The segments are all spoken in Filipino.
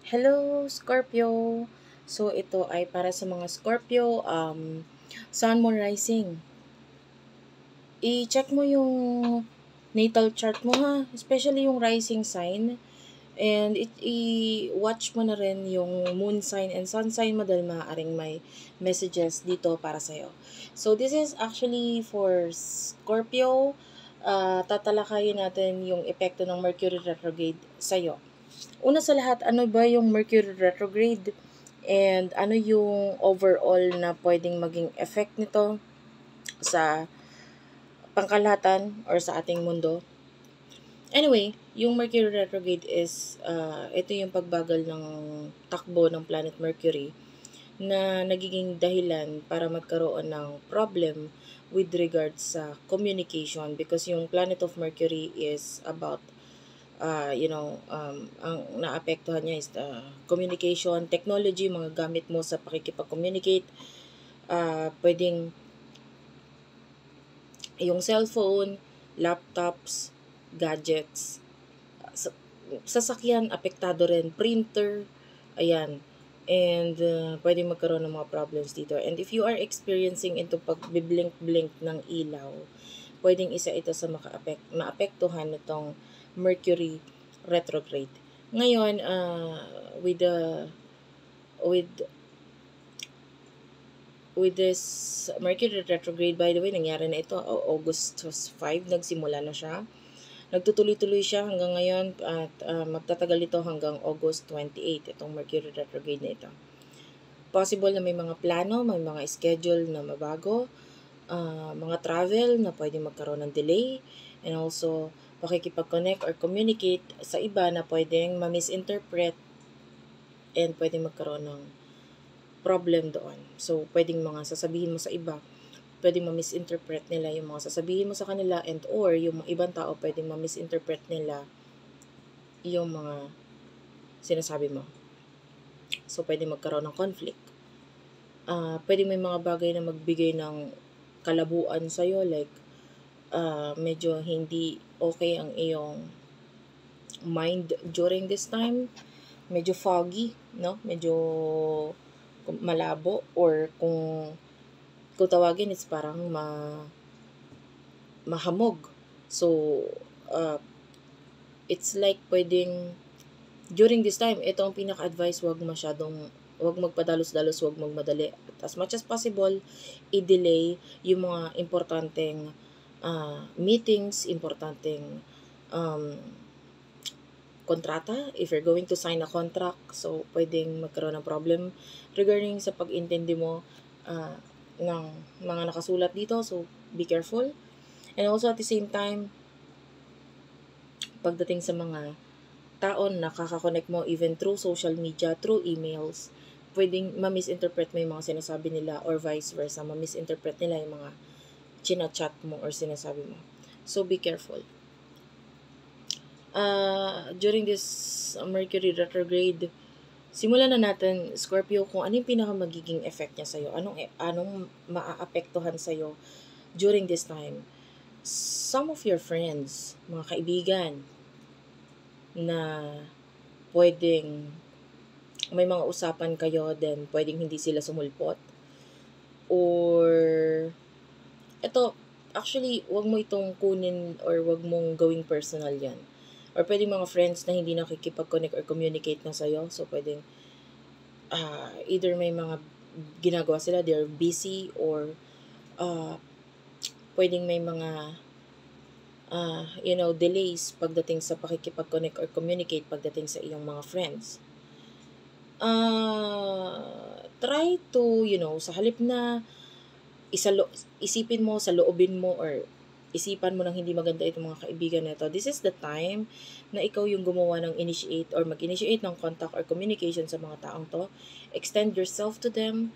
Hello, Scorpio. So, ito ay para sa mga Scorpio, Sun, Moon, Rising. I-check mo yung natal chart mo ha, especially yung rising sign. And i-watch mo na rin yung moon sign and sun sign mo dahil maaaring may messages dito para sa'yo. So, this is actually for Scorpio. Tatalakayin natin yung epekto ng Mercury retrograde sa'yo. Una sa lahat, ano ba yung Mercury retrograde? And ano yung overall na pwedeng maging effect nito sa pangkalahatan or sa ating mundo? Anyway, yung Mercury retrograde is, ito yung pagbagal ng takbo ng planet Mercury na nagiging dahilan para magkaroon ng problem with regards sa communication because yung planet of Mercury is about ang naapektuhan niya is the communication, technology, mga gamit mo sa pakikipag-communicate, pwedeng yung cellphone, laptops, gadgets, sasakyan, apektado rin, printer, ayan. And pwedeng magkaroon ng mga problems dito. And if you are experiencing into pag-blink-blink ng ilaw, pwedeng isa ito sa maapektuhan nitong Mercury retrograde. Ngayon, with the with with this Mercury retrograde, by the way, nangyari na ito August 5, nagsimula na siya. Nagtutuloy-tuloy siya hanggang ngayon at magtatagal ito hanggang August 28, itong Mercury retrograde na ito. Possible na may mga plano, may mga schedule na mabago, mga travel na pwede magkaroon ng delay, and also pakikipag-connect or communicate sa iba na pwedeng ma-misinterpret and pwedeng magkaroon ng problem doon. So, pwedeng mga sasabihin mo sa iba, pwedeng ma-misinterpret nila yung mga sasabihin mo sa kanila and or yung ibang tao pwedeng ma-misinterpret nila yung mga sinasabi mo. So, pwedeng magkaroon ng conflict. Pwedeng may mga bagay na magbigay ng kalabuan sa'yo, like medyo hindi okay ang iyong mind during this time. Medyo foggy, no? Medyo malabo or kung tawagin is parang mahamog. So, it's like pwedeng during this time, ito ang pinaka-advice, wag magpadalos-dalos, wag magmadali. At as much as possible, i-delay yung mga importanteng meetings, importanteng kontrata, if you're going to sign a contract, so pwedeng magkaroon ng problem regarding sa pag-intindi mo ng mga nakasulat dito, so be careful. And also at the same time, pagdating sa mga taon na kakakonect mo even through social media, through emails, pwedeng ma-misinterpret mo yung mga sinasabi nila or vice versa, ma-misinterpret nila yung mga chinachat mo or sinasabi mo. So be careful. During this Mercury retrograde, simulan na natin, Scorpio, kung ano yung pinaka magiging effect niya sa'yo. Anong maaapektuhan sa'yo during this time. Some of your friends, mga kaibigan, na pwedeng may mga usapan kayo, then pwedeng hindi sila sumulpot. Or, actually, wag mo itong kunin or wag mong gawing personal yan. Or pwedeng mga friends na hindi nakikipag-connect or communicate na sa'yo. So, pwedeng either may mga ginagawa sila, they're busy, or pwedeng may mga delays pagdating sa pakikipag-connect or communicate pagdating sa iyong mga friends. Try to, sa halip na isipin mo, sa loobin mo, or isipan mo ng hindi maganda itong mga kaibigan na ito, this is the time na ikaw yung gumawa ng initiate or mag-initiate ng contact or communication sa mga taong to. Extend yourself to them.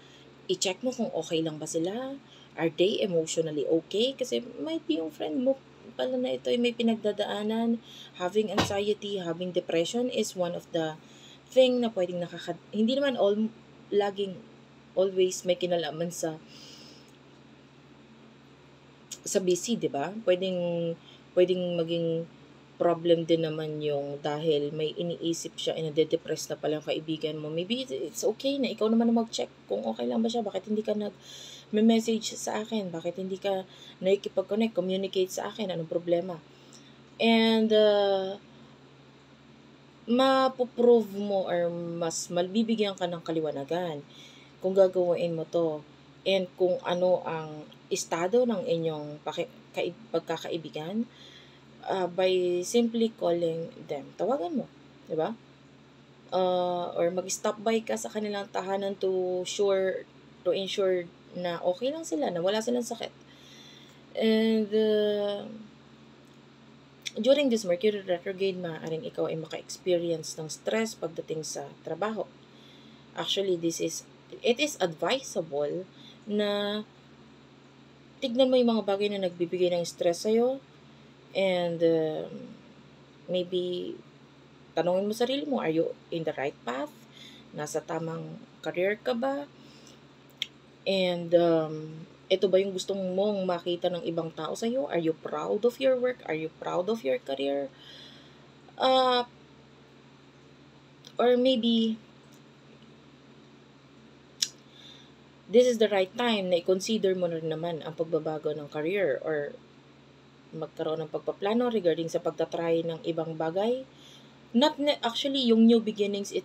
I-check mo kung okay lang ba sila. Are they emotionally okay? Kasi might be yung friend mo pala na ito ay may pinagdadaanan. Having anxiety, having depression is one of the thing na pwedeng hindi naman laging always may kinalaman sa busy, 'di ba? Pwedeng maging problem din naman yung dahil may iniisip siya and nade-depress na pala yung kaibigan mo. Maybe it's okay na ikaw naman na mag-check kung okay lang ba siya. Bakit hindi ka nag-message sa akin? Bakit hindi ka nakikipag-connect, communicate sa akin? Anong problema? And mapoprove mo or mas mabibigyan ka ng kaliwanagan kung gagawin mo to and kung ano ang estado ng inyong pagkakaibigan by simply calling them. Tawagan mo, di ba? Or mag-stop by ka sa kanilang tahanan to ensure na okay lang sila, na wala silang sakit. And during this Mercury retrograde, maaaring ikaw ay maka-experience ng stress pagdating sa trabaho. Actually, it is advisable na tignan mo yung mga bagay na nagbibigay ng stress sa'yo and maybe tanongin mo sarili mo, are you in the right path? Nasa tamang career ka ba? And ito ba yung gustong mong makita ng ibang tao sa'yo? Are you proud of your work? Are you proud of your career? Or maybe this is the right time na i-consider mo na rin naman ang pagbabago ng career or magkaroon ng pagpaplano regarding sa pagtatry ng ibang bagay. Actually, yung new beginnings,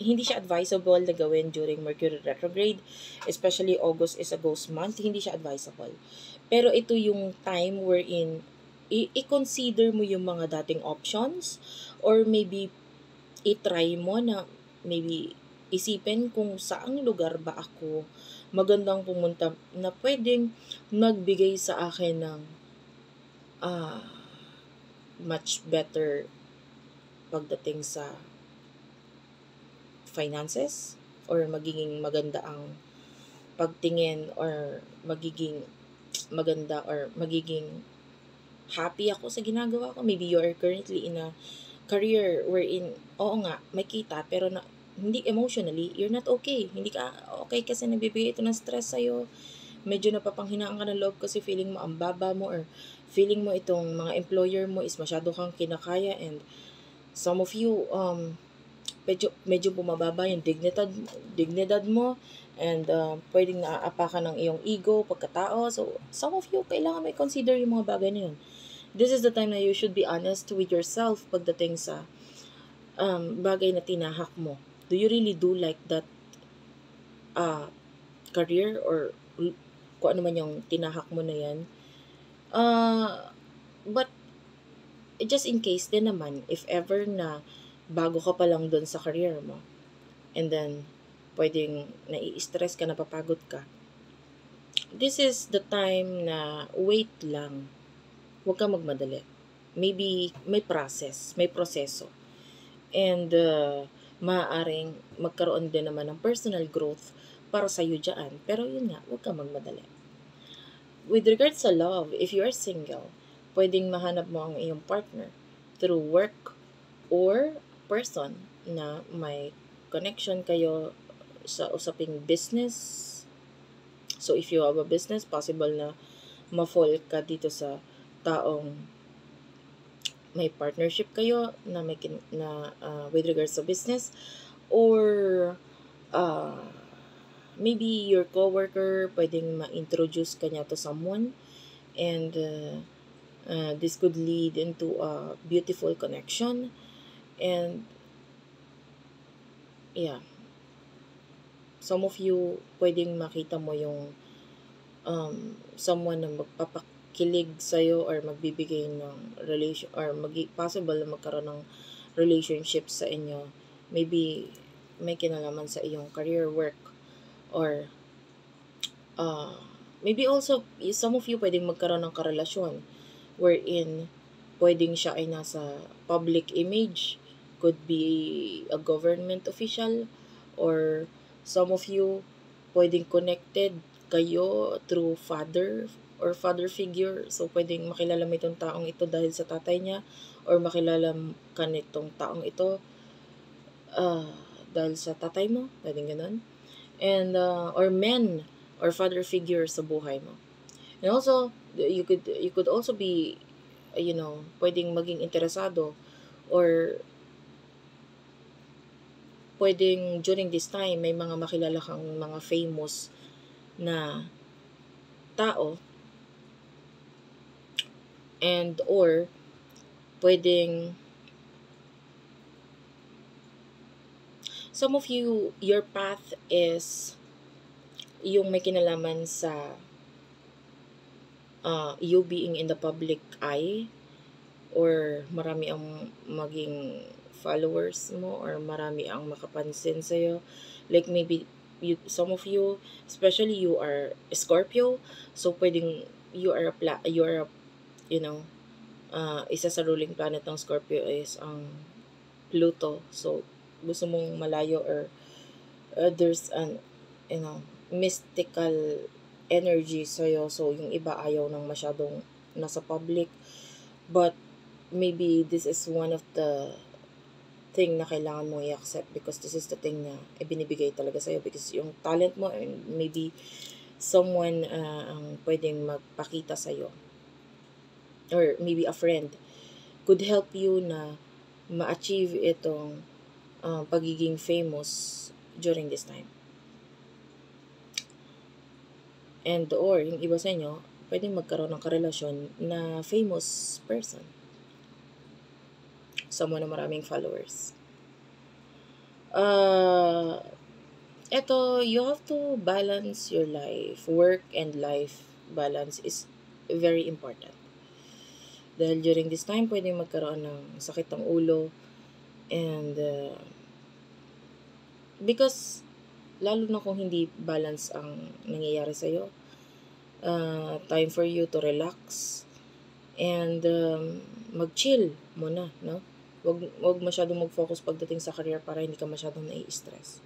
hindi siya advisable na gawin during Mercury retrograde, especially August is a ghost month, hindi siya advisable. Pero ito yung time wherein i-consider mo yung mga dating options or maybe i-try mo na maybe isipin kung saang lugar ba ako magandang pumunta na pwedeng magbigay sa akin ng much better pagdating sa finances or magiging maganda ang pagtingin or magiging maganda or magiging happy ako sa ginagawa ko. Maybe you are currently in a career wherein, oo nga, may kita pero hindi emotionally, you're not okay. Hindi ka okay kasi nagbibigay ito ng stress sa'yo. Medyo napapanghinaan ka ng loob kasi feeling mo ang baba mo or feeling mo itong mga employer mo is masyado kang kinakaya and some of you, medyo bumababa yung dignidad mo and pwedeng naaapakan ng iyong ego, pagkatao. So, some of you, kailangan may consider yung mga bagay na yun. This is the time na you should be honest with yourself pagdating sa bagay na tinahak mo. Do you really do like that career or kung ano man yung tinahak mo na yan? But just in case din naman, if ever na bago ka pa lang doon sa career mo, and then pwedeng nai-stress ka, napapagod ka, this is the time na wait lang. Huwag kang magmadali. Maybe may proseso. And maaaring magkaroon din naman ng personal growth para sa'yo dyan. Pero yun nga, huwag kang magmadali. With regards sa love, if you are single, pwedeng mahanap mo ang iyong partner through work or person na may connection kayo sa usaping business. So, if you have a business, possible na ma-fall ka dito sa taong may partnership kayo na with regards sa business, or maybe your coworker, pwedeng ma-introduce ka niya to someone and this could lead into a beautiful connection. And yeah, some of you, pwedeng makita mo yung someone na magpapakilig sa'yo or magbibigay ng relation or possible na magkaroon ng relationship sa inyo. Maybe may kinalaman sa iyong career, work, or maybe also some of you pwedeng magkaroon ng karelasyon wherein pwedeng siya ay nasa public image, could be a government official, or some of you pwedeng connected kayo through father or father figure. So, pwedeng makilala mo itong taong ito dahil sa tatay niya, or makilala ka nitong taong ito dahil sa tatay mo, pwedeng ganun. And, or men, or father figure sa buhay mo. And also, you could also be pwedeng maging interesado, or pwedeng during this time may mga makilala kang mga famous na tao, and or pwedeng some of you, your path is yung may kinalaman sa you being in the public eye, or marami ang maging followers mo, or marami ang makapansin sa'yo. Like maybe some of you, especially you are Scorpio, so pwedeng you are isa sa ruling planet ng Scorpio is ang Pluto. So gusto mong malayo, or there's an mystical energy sa'yo. So yung iba ayaw ng masyadong nasa public, but maybe this is one of the thing na kailangan mo i-accept, because this is the thing na ibinibigay talaga sa'yo, because yung talent mo, and maybe someone ang pwedeng magpakita sa'yo, or maybe a friend could help you na ma-achieve itong pagiging famous during this time. And or yung iba sa inyo, pwedeng magkaroon ng karelasyon na famous person, someone na maraming followers. You have to balance your life. Work and life balance is very important. Dahil during this time, pwedeng magkaroon ng sakit ng ulo, and because lalo na kung hindi balance ang nangyayari sa'yo, time for you to relax and mag-chill muna, no? Wag masyadong mag-focus pagdating sa career para hindi ka masyadong nai-stress.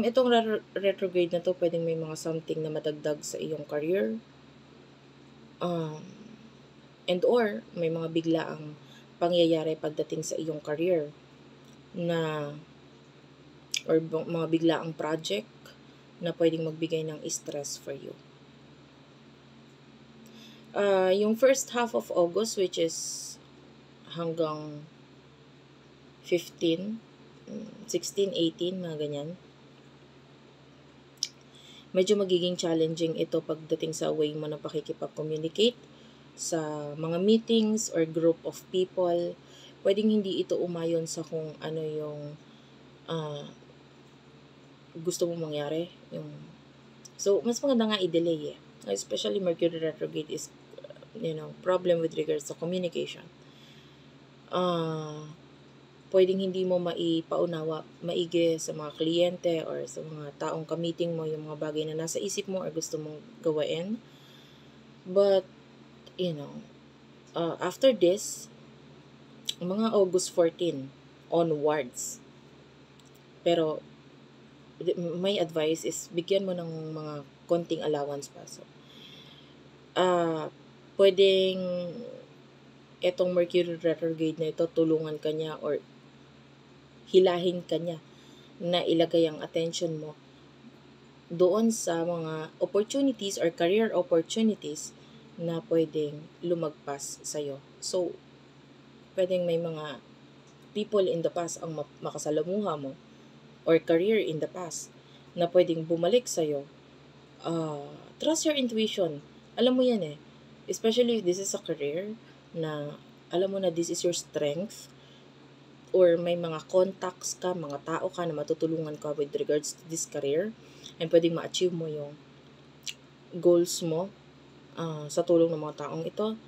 Itong retrograde na to, pwedeng may mga something na madagdag sa iyong career. And or may mga biglaang pangyayari pagdating sa iyong career na, or mga biglaang project na pwedeng magbigay ng stress for you. Yung first half of August, which is hanggang 15, 16, 18, mga ganyan, medyo magiging challenging ito pagdating sa way mo na pakikipag-communicate sa mga meetings or group of people. Pwedeng hindi ito umayon sa kung ano yung gusto mong mangyari. So, mas maganda nga i-delay eh. Especially Mercury retrograde is, problem with regards to communication. Pwedeng hindi mo maipaunawa maigi sa mga kliyente or sa mga taong ka-meeting mo yung mga bagay na nasa isip mo or gusto mong gawain. But, after this, mga August 14 onwards. Pero, my advice is bigyan mo ng mga konting allowance pa. So, pwedeng etong Mercury retrograde na ito, tulungan ka niya or hilahin ka niya na ilagay ang attention mo doon sa mga opportunities or career opportunities na pwedeng lumagpas sa'yo. So, pwedeng may mga people in the past ang makasalamuha mo, or career in the past na pwedeng bumalik sa'yo. Trust your intuition. Alam mo yan eh. Especially if this is a career na alam mo na this is your strength, or may mga contacts ka, mga tao ka na matutulungan ka with regards to this career, and pwedeng ma-achieve mo yung goals mo sa tulong ng mga taong ito.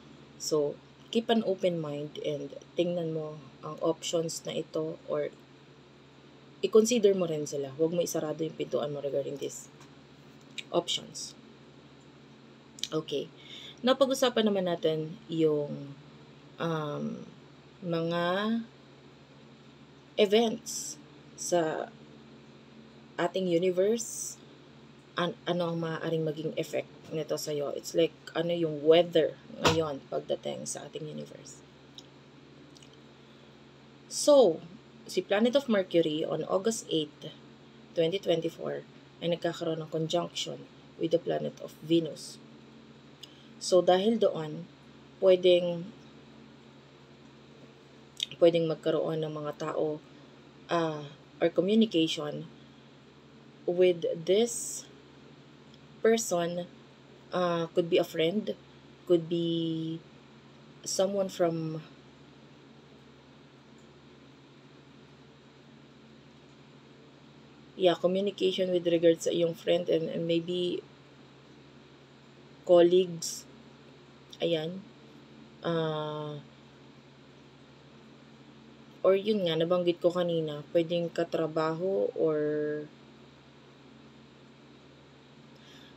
So, keep an open mind and tingnan mo ang options na ito, or i-consider mo rin sila. Huwag mo isarado yung pintuan mo regarding these options. Okay. Napag-usapan naman natin yung mga events sa ating universe, ano ang maaaring maging effect nito sa'yo. It's like, yung weather ngayon pagdating sa ating universe. So, si Planet of Mercury on August 8, 2024, ay nagkakaroon ng conjunction with the planet of Venus. So, dahil doon, pwedeng magkaroon ng mga tao or communication with this person. Could be a friend, could be someone from communication with regards sa iyong friend, and maybe colleagues. Ayan. Or yun nga, nabanggit ko kanina, pwedeng katrabaho or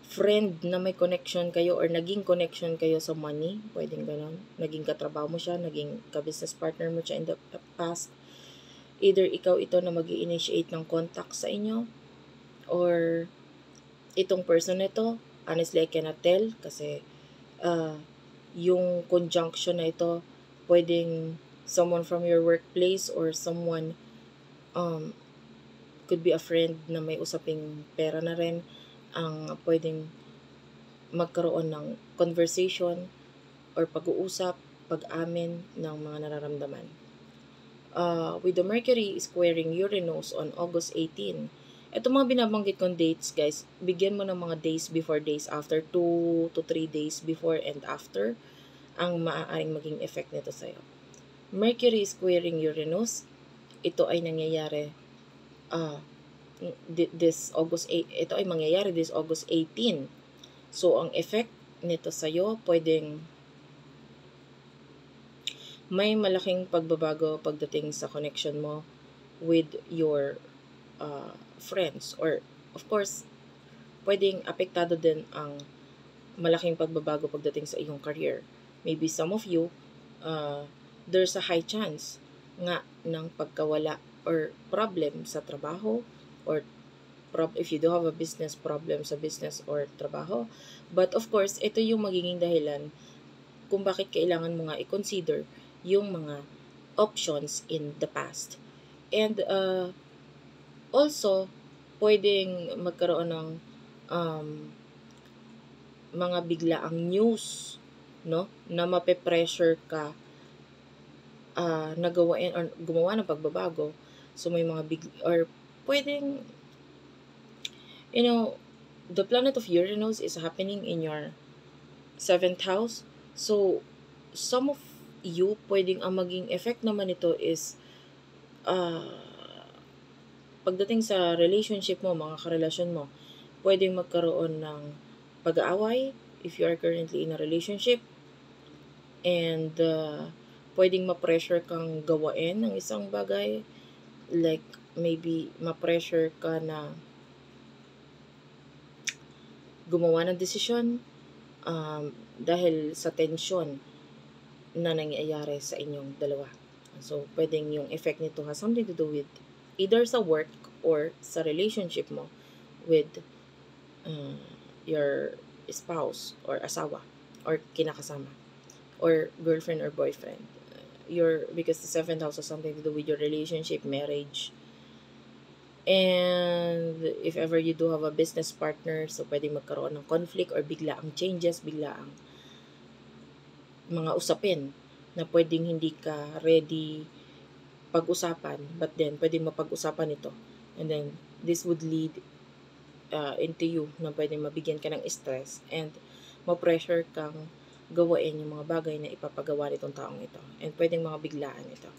friend na may connection kayo or naging connection kayo sa money. Pwedeng ganon. Naging katrabaho mo siya, naging ka-business partner mo siya in the past. Either ikaw ito na mag-i-initiate ng contact sa inyo, or itong person na ito, honestly, I cannot tell kasi yung conjunction na ito, pwedeng someone from your workplace or someone could be a friend na may usaping pera na rin ang pwedeng magkaroon ng conversation or pag-uusap, pag-amin ng mga nararamdaman. With the Mercury squaring Uranus on August 18, ito mga binabanggit kong dates, guys, bigyan mo ng mga days before, days after, 2 to 3 days before and after ang maaaring maging effect nito sa'yo. Mercury squaring Uranus, ito ay nangyayari this August 8, ito ay mangyayari this August 18. So, ang effect nito sa'yo, pwedeng may malaking pagbabago pagdating sa connection mo with your friends. Or, of course, pwedeng apektado din ang malaking pagbabago pagdating sa iyong career. Maybe some of you, there's a high chance nga ng pagkawala or problem sa trabaho, or if you do have a business, problem sa business or trabaho. But of course, ito yung magiging dahilan kung bakit kailangan mo nga i-consider yung mga options in the past. And also, pwedeng magkaroon ng mga biglaang news, no, na mape-pressure ka na gawain or gumawa ng pagbabago. So, may mga or pwedeng, the planet of Uranus is happening in your 7th house. So, some of you, pwedeng ang maging effect naman ito is pagdating sa relationship mo, mga karelasyon mo, pwedeng magkaroon ng pag-aaway if you are currently in a relationship, and pwedeng ma-pressure kang gawain ng isang bagay, like maybe ma-pressure ka na gumawa ng desisyon dahil sa tension na nangyayari sa inyong dalawa. So, pwedeng yung effect nito has something to do with either sa work or sa relationship mo with your spouse or asawa or kinakasama or girlfriend or boyfriend. Because the 7th house has something to do with your relationship, marriage. And if ever you do have a business partner, so pwedeng magkaroon ng conflict or biglaang changes, biglaang mga usapin na pwedeng hindi ka ready pag-usapan, but then pwedeng mapag-usapan ito. And then this would lead into you na pwedeng mabigyan ka ng stress and ma-pressure kang gawain yung mga bagay na ipapagawa nitong taong ito. And pwedeng mga biglaan ito.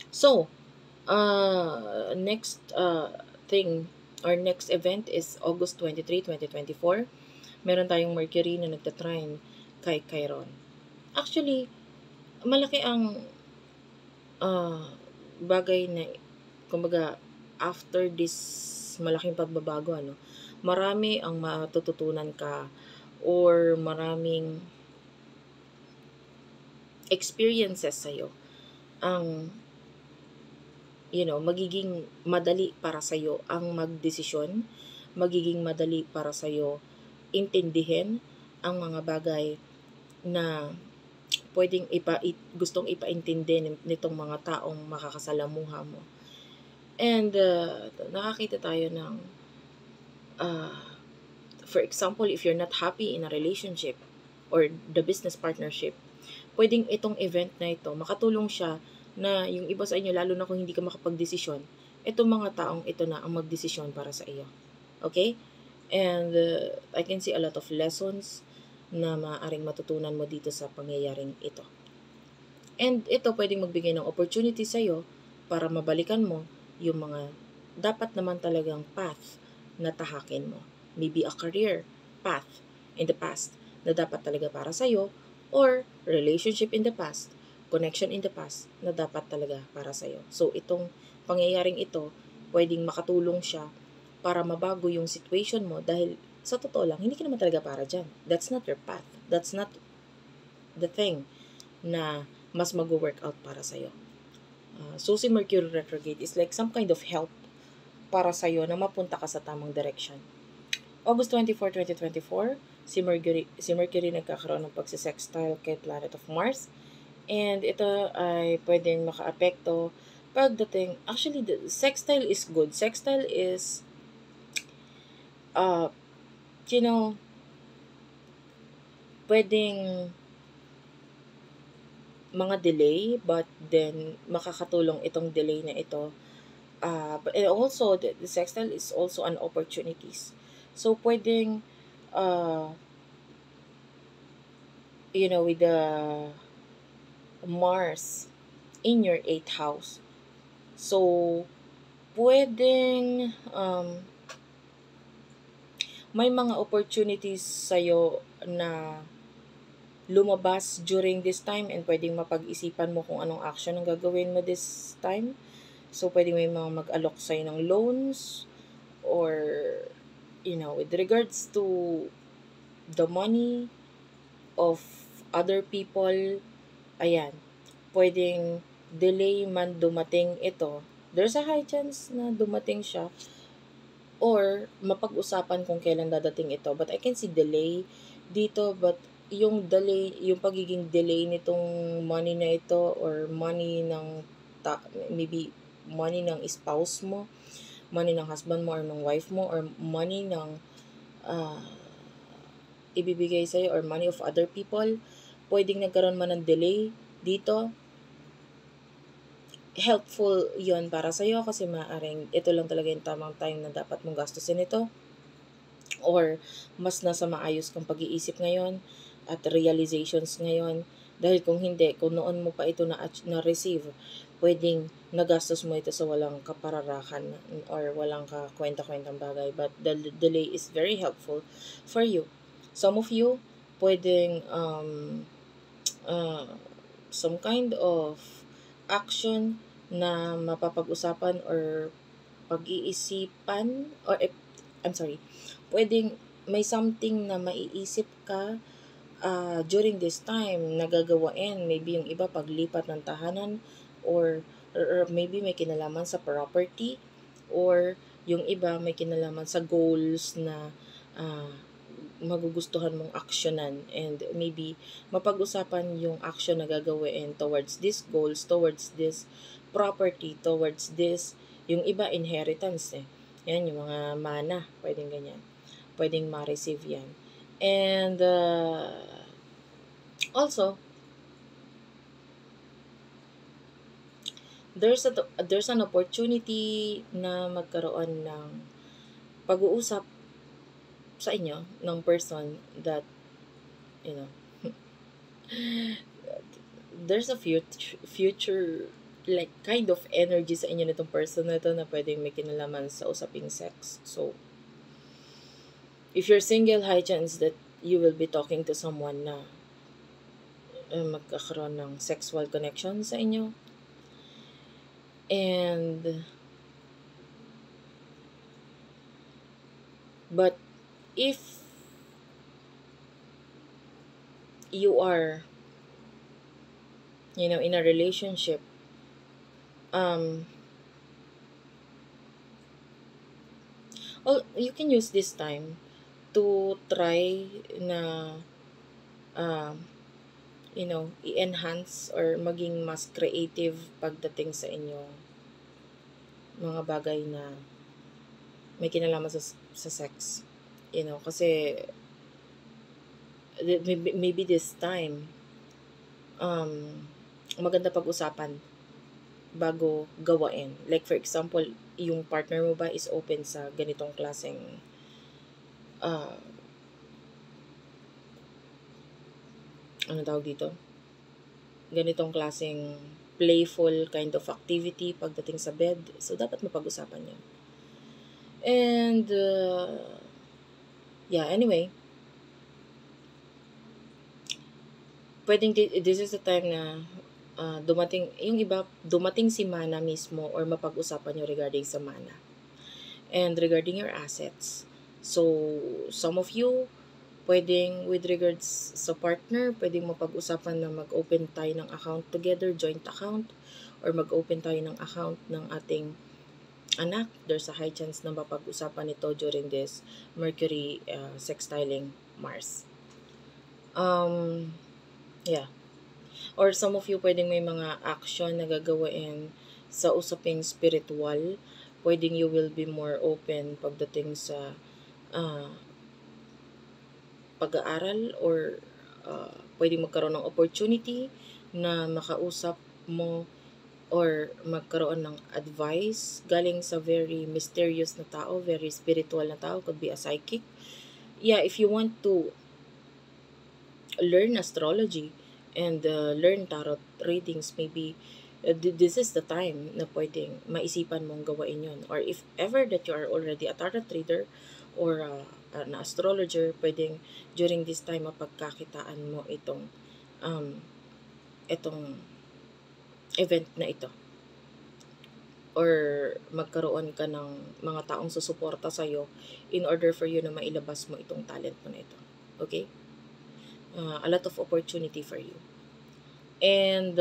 So, next thing or next event is August 23, 2024. Meron tayong Mercury na nagtatrine kay Chiron. Actually, malaki ang bagay na, kumbaga, after this malaking pagbabago, marami ang matututunan ka or maraming experiences sa'yo ang magiging madali para sa'yo ang magdesisyon, magiging madali para sa'yo intindihin ang mga bagay na pwedeng gustong ipaintindi nitong mga taong makakasalamuha mo. And nakakita tayo ng for example, if you're not happy in a relationship, or the business partnership, pwedeng itong event na ito, makatulong siya na yung iba sa inyo, lalo na kung hindi ka makapagdesisyon, itong mga taong ito na ang magdesisyon para sa iyo. Okay? And I can see a lot of lessons na maaaring matutunan mo dito sa pangyayaring ito. And ito pwedeng magbigay ng opportunity sa iyo para mabalikan mo yung mga dapat naman talagang path na tahakin mo. Maybe a career path in the past na dapat talaga para sa iyo, or relationship in the past, connection in the past na dapat talaga para sa iyo. So itong pangyayaring ito, pwedeng makatulong siya para mabago yung situation mo dahil sa totoo lang, hindi ka naman talaga para dyan. That's not your path. That's not the thing na mas mag-work out para sa'yo. So si Mercury retrograde is like some kind of help para sa'yo na mapunta ka sa tamang direction. August 24, 2024, si Mercury nagkakaroon ng pagsisextile kay planet of Mars. And ito ay pwedeng maka-apekto pagdating, actually, the sextile is good. Sextile is, you know, pwedeng mga delay, but then makakatulong itong delay na ito. But also, the sextile is also an opportunities. So, pwedeng, with the Mars in your 8th house. So, pwedeng, may mga opportunities sa'yo na lumabas during this time, and pwedeng mapag-isipan mo kung anong action ang gagawin mo this time. So, pwedeng may mga mag-alok sa'yo ng loans, or, with regards to the money of other people, ayan, pwedeng delay man dumating ito. There's a high chance na dumating siya, or mapag-usapan kung kailan dadating ito. But I can see delay dito, but yung delay, yung pagiging delay nitong money na ito, or money ng maybe money ng spouse mo, money ng husband mo or ng wife mo, or money ng ibibigay sa'yo, or money of other people, pwedeng nagkaroon man ng delay dito. Helpful yon para sa'yo kasi maaaring ito lang talaga yung tamang time na dapat mong gastusin ito, or mas nasa maayos kang pag-iisip ngayon at realizations ngayon. Dahil kung hindi, kung noon mo pa ito na-receive, pwedeng nagastos mo ito sa walang kapararakan or walang kakwenta-kwentang bagay. But the delay is very helpful for you. Some of you, pwedeng some kind of action na mapapag-usapan or pag-iisipan, or pwedeng may something na maiisip ka during this time na gagawain. Maybe yung iba paglipat ng tahanan, or maybe may kinalaman sa property, or yung iba may kinalaman sa goals na magugustuhan mong aksyonan, and maybe mapag-usapan yung action na gagawin towards these goals, towards this property, towards this, yung iba inheritance yan, yung mga mana, pwedeng ganyan, pwedeng ma-receive yan. And also, there's an opportunity na magkaroon ng pag-uusap sa inyo ng person that, there's a future like kind of energy sa inyo nitong person na ito na pwedeng may kinalaman sa usaping sex. So, if you're single, high chance that you will be talking to someone na magkakaroon ng sexual connection sa inyo. But if you are, in a relationship, you can use this time to try na i-enhance or maging mas creative pagdating sa inyo mga bagay na may kinalaman sa sex. Kasi maybe this time, maganda pag-usapan bago gawain. Like for example, yung partner mo ba is open sa ganitong klaseng ah ano tawag dito? Ganitong klaseng playful kind of activity pagdating sa bed. So, dapat mapag-usapan yun. And, yeah, anyway, pwedeng this is the time na dumating, yung iba, dumating si mana mismo or mapag-usapan nyo regarding sa mana. And regarding your assets. So, some of you, pwedeng with regards sa partner, pwedeng mapag-usapan na mag-open tayo ng account together, joint account, or mag-open tayo ng account ng ating anak. There's a high chance na mapag-usapan nito during this Mercury sextiling Mars. Yeah. Or some of you, pwedeng may mga action na gagawin sa usaping spiritual. Pwedeng you will be more open pagdating sa pag-aaral or pwedeng magkaroon ng opportunity na makausap mo or magkaroon ng advice galing sa very mysterious na tao, very spiritual na tao, could be a psychic. Yeah, if you want to learn astrology and learn tarot readings, maybe this is the time na pwedeng maisipan mong gawain yon. Or if ever that you are already a tarot reader or an astrologer, pwedeng during this time mapagkakitaan mo itong event na ito. Or magkaroon ka ng mga taong susuporta sa'yo in order for you na mailabas mo itong talent mo na ito. Okay? A lot of opportunity for you. And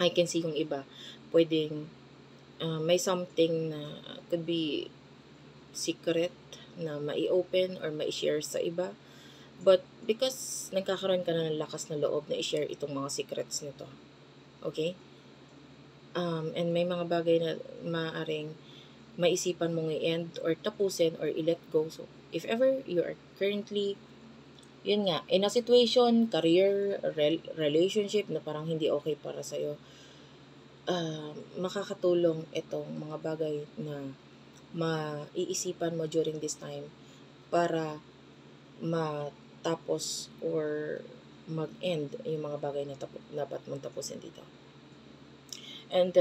I can see yung iba, pwedeng may something na could be secret na mai-open or mai-share sa iba. But because nagkakaroon ka na ng lakas na loob na i-share itong mga secrets nito. Okay? And may mga bagay na maaaring maisipan mong i-end or tapusin or i-let go. So, if ever you are currently, yun nga, in a situation, career, relationship na parang hindi okay para sa'yo, makakatulong itong mga bagay na maiisipan mo during this time para matapos or mag-end yung mga bagay na dapat mong tapusin dito. And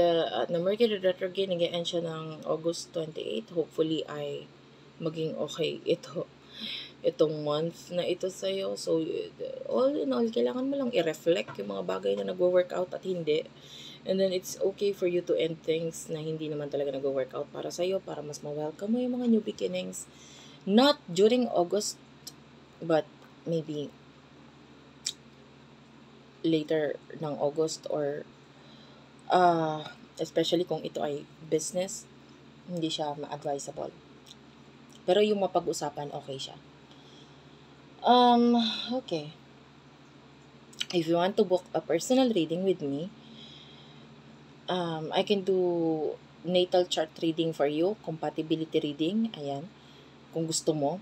na Mercury retrograde, nag-end siya ng August 28. Hopefully ay maging okay itong month na ito sa'yo. So, all in all, kailangan mo lang i-reflect yung mga bagay na nagwo-workout at hindi. And then, it's okay for you to end things na hindi naman talaga nagwo-workout para sa'yo, para mas ma-welcome mo yung mga new beginnings. Not during August, but maybe later ng August or especially kung ito ay business, hindi siya ma-advisable. Pero yung mapag-usapan, okay siya. Okay. If you want to book a personal reading with me, I can do natal chart reading for you, compatibility reading, ayan. Kung gusto mo,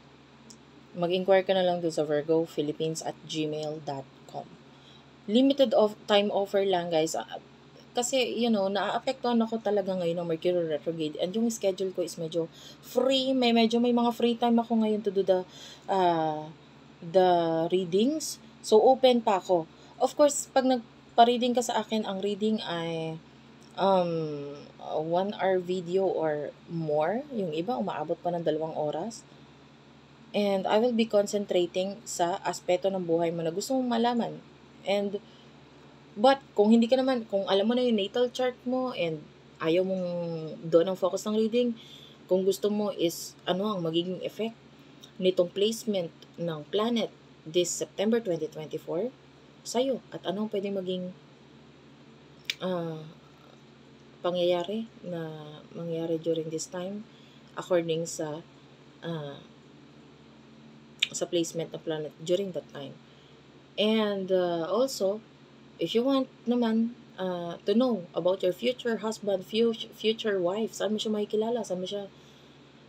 mag-inquire ka na lang dun sa virgophilippines@gmail.com. Limited time offer lang, guys. Kasi, naaapektuhan ako talaga ngayon ng Mercury retrograde. And yung schedule ko is medyo free. May mga free time ako ngayon to do the readings. So, open pa ako. Of course, pag nagpa-reading ka sa akin, ang reading ay 1 hour video or more. Yung iba, umaabot pa ng 2 oras. And I will be concentrating sa aspeto ng buhay mo na gusto mong malaman. But, kung alam mo na yung natal chart mo and ayaw mong doon ang focus ng reading, kung gusto mo is ano ang magiging effect nitong placement ng planet this September 2024 sa'yo at anong pwedeng maging pangyayari na mangyari during this time according sa placement ng planet during that time. And also, if you want naman to know about your future husband, future wife, saan mo siya makikilala,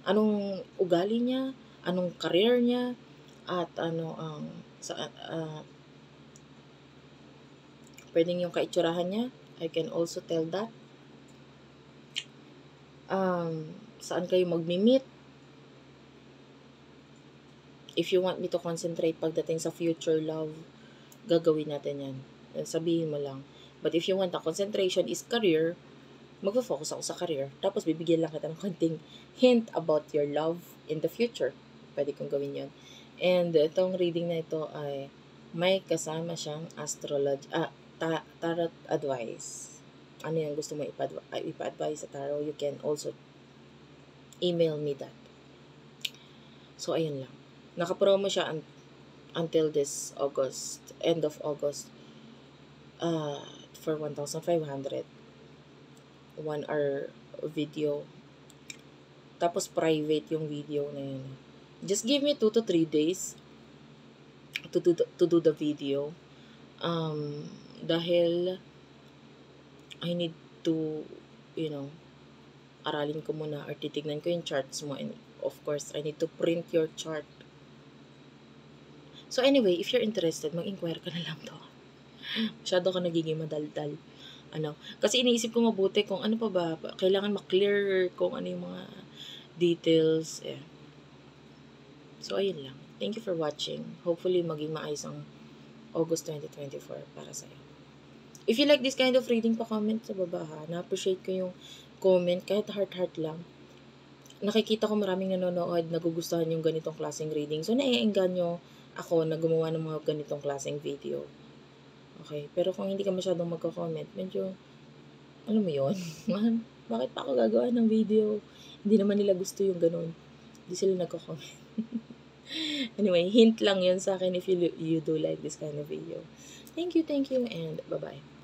anong ugali niya, anong career niya, At pwedeng yung kaitsurahan niya. I can also tell that. Saan kayo magmi-meet? If you want me to concentrate pagdating sa future love, gagawin natin yan. Sabihin mo lang. But if you want the concentration is career, magfo-focus ako sa career. Tapos bibigyan lang kita ng konting hint about your love in the future. Pwede kong gawin yun. And itong reading na ito ay may kasama siyang tarot advice. Ano yung gusto mo ipa-advise sa tarot, you can also email me that. So, ayun lang. Naka-promo siya until this August, end of August, for 1,500. 1 hour video. Tapos private yung video na yun. Just give me 2 to 3 days to do the video. Dahil I need to, aralin ko muna or titignan ko yung charts mo, and of course, I need to print your chart. So anyway, if you're interested, mag-inquire ka na lang to. Masyado ka nagiging madaldal. Kasi iniisip ko mabuti kung ano pa ba, kailangan ma-clear kung ano yung mga details. So ayun lang. Thank you for watching. Hopefully maging maayos ang August 2024 para sa'yo. If you like this kind of reading, pa-comment sa baba ha. Na-appreciate ko yung comment, kahit heart lang. Nakikita ko maraming nanonood, nagugustuhan yung ganitong klaseng reading. So, naiengganyo ako na gumawa ng mga ganitong klaseng video. Okay, pero kung hindi ka masyadong magko-comment, medyo, alam mo yun, bakit pa ako gagawa ng video? Hindi naman nila gusto yung ganun. Hindi sila nagko-comment. Anyway, hint lang yun sa akin if you do like this kind of video. Thank you, and bye-bye.